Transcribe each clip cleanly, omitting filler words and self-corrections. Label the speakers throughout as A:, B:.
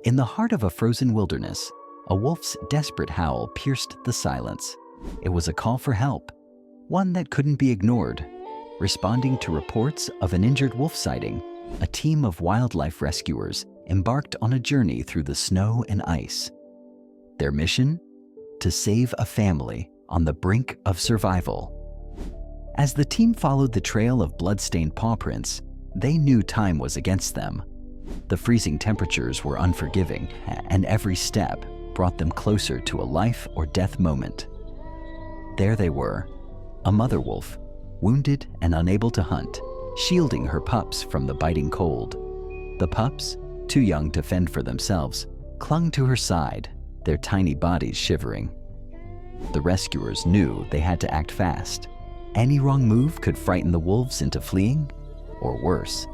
A: In the heart of a frozen wilderness, a wolf's desperate howl pierced the silence. It was a call for help, one that couldn't be ignored. Responding to reports of an injured wolf sighting, a team of wildlife rescuers embarked on a journey through the snow and ice. Their mission? To save a family on the brink of survival. As the team followed the trail of blood-stained paw prints, they knew time was against them. The freezing temperatures were unforgiving, and every step brought them closer to a life or death moment. There they were, a mother wolf, wounded and unable to hunt, shielding her pups from the biting cold. The pups, too young to fend for themselves, clung to her side, their tiny bodies shivering. The rescuers knew they had to act fast. Any wrong move could frighten the wolves into fleeing, or worse.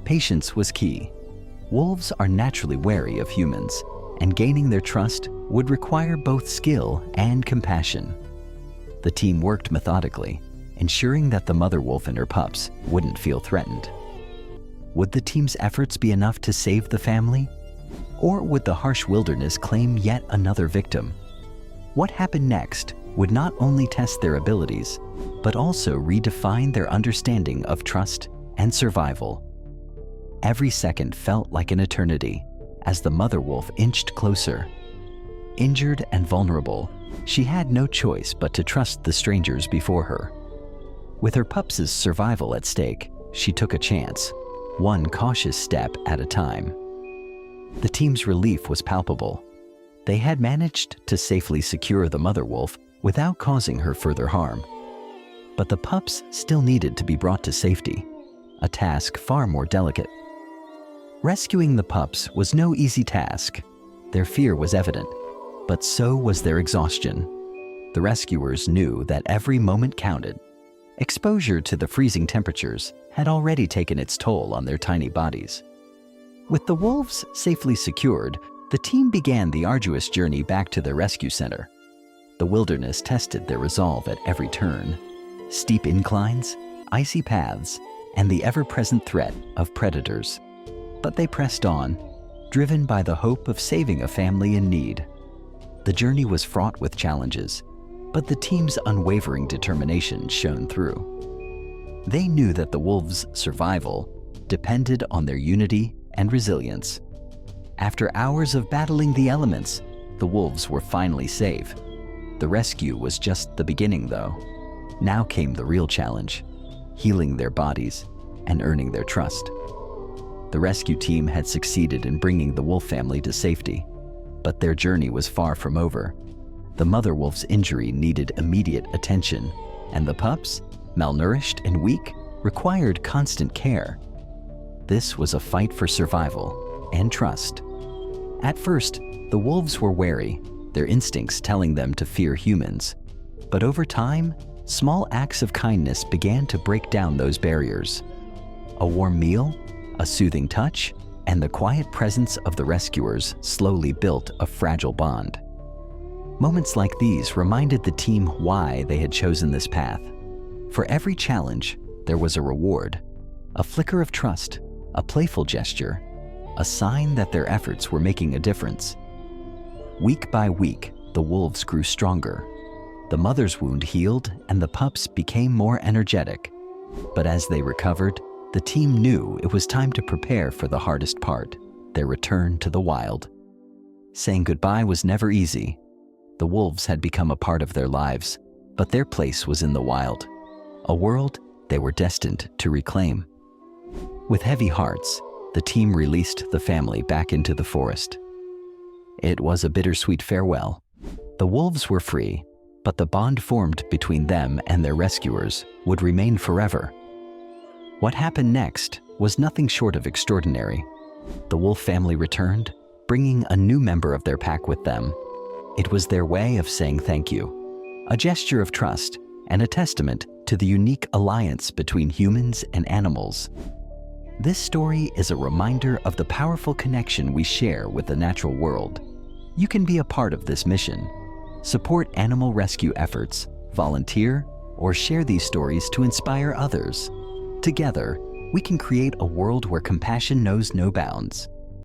A: Patience was key. Wolves are naturally wary of humans, and gaining their trust would require both skill and compassion. The team worked methodically, ensuring that the mother wolf and her pups wouldn't feel threatened. Would the team's efforts be enough to save the family? Or would the harsh wilderness claim yet another victim? What happened next would not only test their abilities, but also redefine their understanding of trust and survival. Every second felt like an eternity as the mother wolf inched closer. Injured and vulnerable, she had no choice but to trust the strangers before her. With her pups' survival at stake, she took a chance, one cautious step at a time. The team's relief was palpable. They had managed to safely secure the mother wolf without causing her further harm. But the pups still needed to be brought to safety, a task far more delicate. Rescuing the pups was no easy task. Their fear was evident, but so was their exhaustion. The rescuers knew that every moment counted. Exposure to the freezing temperatures had already taken its toll on their tiny bodies. With the wolves safely secured, the team began the arduous journey back to the rescue center. The wilderness tested their resolve at every turn. Steep inclines, icy paths, and the ever-present threat of predators. But they pressed on, driven by the hope of saving a family in need. The journey was fraught with challenges, but the team's unwavering determination shone through. They knew that the wolves' survival depended on their unity and resilience. After hours of battling the elements, the wolves were finally safe. The rescue was just the beginning, though. Now came the real challenge: healing their bodies and earning their trust. The rescue team had succeeded in bringing the wolf family to safety, but their journey was far from over. The mother wolf's injury needed immediate attention, and the pups, malnourished and weak, required constant care. This was a fight for survival and trust. At first, the wolves were wary, their instincts telling them to fear humans. But over time, small acts of kindness began to break down those barriers. A warm meal, a soothing touch, and the quiet presence of the rescuers slowly built a fragile bond. Moments like these reminded the team why they had chosen this path. For every challenge, there was a reward, a flicker of trust, a playful gesture, a sign that their efforts were making a difference. Week by week, the wolves grew stronger. The mother's wound healed and the pups became more energetic. But as they recovered, the team knew it was time to prepare for the hardest part, their return to the wild. Saying goodbye was never easy. The wolves had become a part of their lives, but their place was in the wild, a world they were destined to reclaim. With heavy hearts, the team released the family back into the forest. It was a bittersweet farewell. The wolves were free, but the bond formed between them and their rescuers would remain forever. What happened next was nothing short of extraordinary. The wolf family returned, bringing a new member of their pack with them. It was their way of saying thank you, a gesture of trust and a testament to the unique alliance between humans and animals. This story is a reminder of the powerful connection we share with the natural world. You can be a part of this mission. Support animal rescue efforts, volunteer, or share these stories to inspire others. Together, we can create a world where compassion knows no bounds.